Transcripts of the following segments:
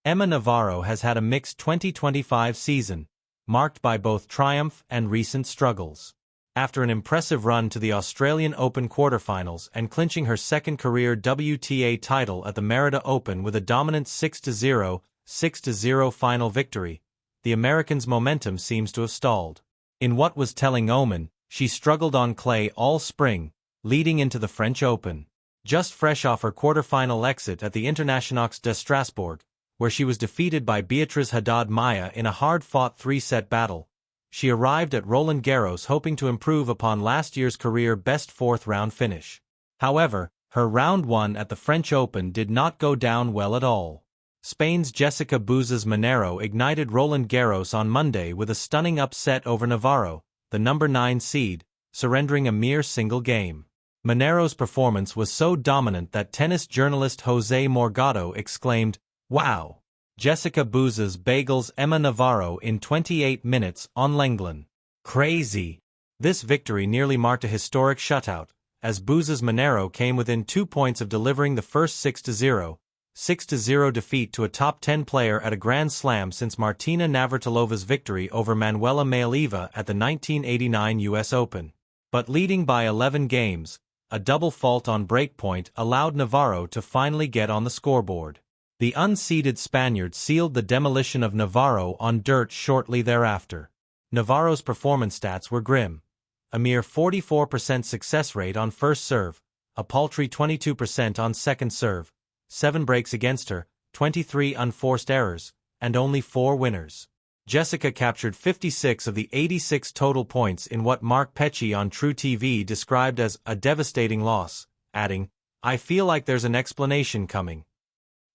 Emma Navarro has had a mixed 2025 season, marked by both triumph and recent struggles. After an impressive run to the Australian Open quarterfinals and clinching her second career WTA title at the Merida Open with a dominant 6-0, 6-0 final victory, the American's momentum seems to have stalled. In what was telling omen, she struggled on clay all spring, leading into the French Open. Just fresh off her quarterfinal exit at the Internationaux de Strasbourg, where she was defeated by Beatriz Haddad Maia in a hard-fought three-set battle, she arrived at Roland Garros hoping to improve upon last year's career-best fourth-round finish. However, her round one at the French Open did not go down well at all. Spain's Jessica Buses-Monero ignited Roland Garros on Monday with a stunning upset over Navarro, the number 9 seed, surrendering a mere single game. Monero's performance was so dominant that tennis journalist Jose Morgado exclaimed, "Wow! Jessica Buses bagels Emma Navarro in 28 minutes on Lenglen. Crazy!" This victory nearly marked a historic shutout, as Buses-Monero came within 2 points of delivering the first 6-0, 6-0 defeat to a top 10 player at a Grand Slam since Martina Navratilova's victory over Manuela Maleeva at the 1989 US Open. But leading by 11 games, a double fault on breakpoint allowed Navarro to finally get on the scoreboard. The unseeded Spaniard sealed the demolition of Navarro on dirt shortly thereafter. Navarro's performance stats were grim. A mere 44% success rate on first serve, a paltry 22% on second serve, 7 breaks against her, 23 unforced errors, and only 4 winners. Jessica captured 56 of the 86 total points in what Mark Pecci on True TV described as a devastating loss, adding, "I feel like there's an explanation coming."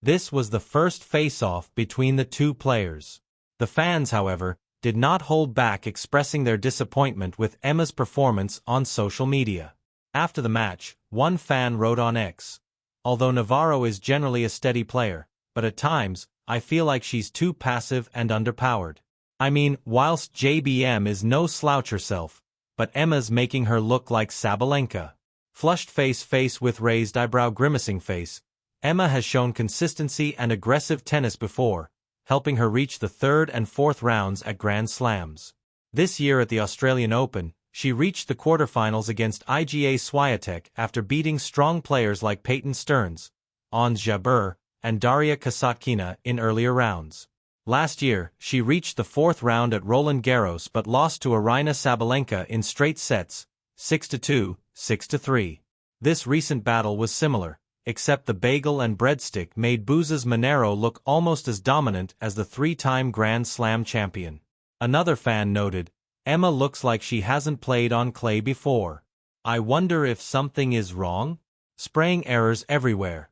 This was the first face-off between the two players. The fans, however, did not hold back expressing their disappointment with Emma's performance on social media. After the match, one fan wrote on X, "Although Navarro is generally a steady player, but at times, I feel like she's too passive and underpowered. I mean, whilst JBM is no slouch herself, but Emma's making her look like Sabalenka." Flushed face with raised eyebrow grimacing face, Emma has shown consistency and aggressive tennis before, helping her reach the third and fourth rounds at Grand Slams. This year at the Australian Open, she reached the quarterfinals against Iga Swiatek after beating strong players like Peyton Stearns, Ons Jabeur, and Daria Kasatkina in earlier rounds. Last year, she reached the fourth round at Roland Garros but lost to Aryna Sabalenka in straight sets, 6-2, 6-3. This recent battle was similar, except the bagel and breadstick made Buses-Monero look almost as dominant as the 3-time Grand Slam champion. Another fan noted, "Emma looks like she hasn't played on clay before. I wonder if something is wrong?" Spraying errors everywhere.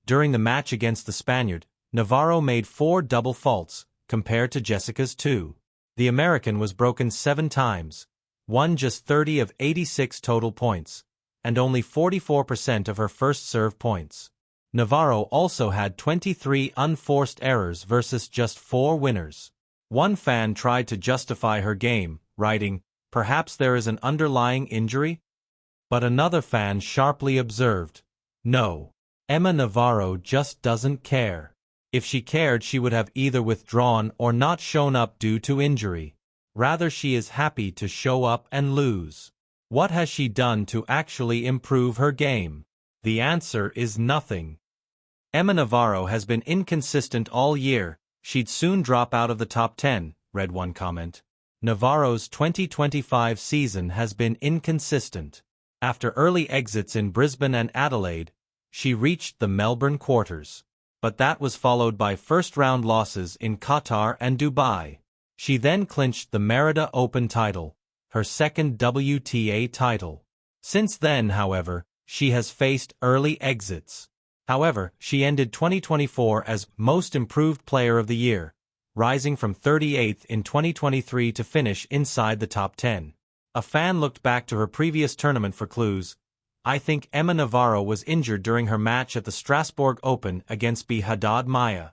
During the match against the Spaniard, Navarro made 4 double faults, compared to Jessica's 2. The American was broken 7 times, won just 30 of 86 total points, and only 44% of her first serve points. Navarro also had 23 unforced errors versus just 4 winners. One fan tried to justify her game, writing, "Perhaps there is an underlying injury?" But another fan sharply observed, "No. Emma Navarro just doesn't care. If she cared, she would have either withdrawn or not shown up due to injury. Rather, she is happy to show up and lose. What has she done to actually improve her game? The answer is nothing. Emma Navarro has been inconsistent all year. She'd soon drop out of the top 10, read one comment. Navarro's 2025 season has been inconsistent. After early exits in Brisbane and Adelaide, she reached the Melbourne quarters. But that was followed by first-round losses in Qatar and Dubai. She then clinched the Merida Open title, her second WTA title. Since then, however, she has faced early exits. However, she ended 2024 as Most Improved Player of the Year, rising from 38th in 2023 to finish inside the top 10. A fan looked back to her previous tournament for clues. "I think Emma Navarro was injured during her match at the Strasbourg Open against Haddad Maia."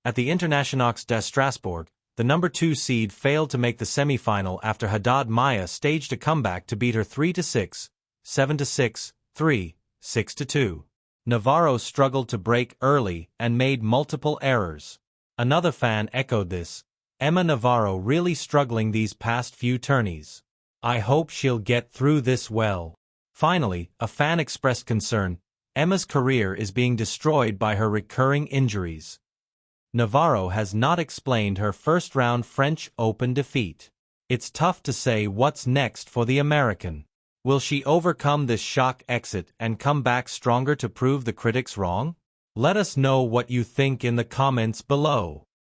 At the Internationaux de Strasbourg, the number 2 seed failed to make the semi-final after Haddad Maia staged a comeback to beat her 3-6, 7-6, 3, 6-2. Navarro struggled to break early and made multiple errors. Another fan echoed this. Emma Navarro really struggling these past few tourneys. I hope she'll get through this well. Finally, a fan expressed concern. Emma's career is being destroyed by her recurring injuries. Navarro has not explained her first-round French Open defeat. It's tough to say what's next for the American. Will she overcome this shock exit and come back stronger to prove the critics wrong? Let us know what you think in the comments below.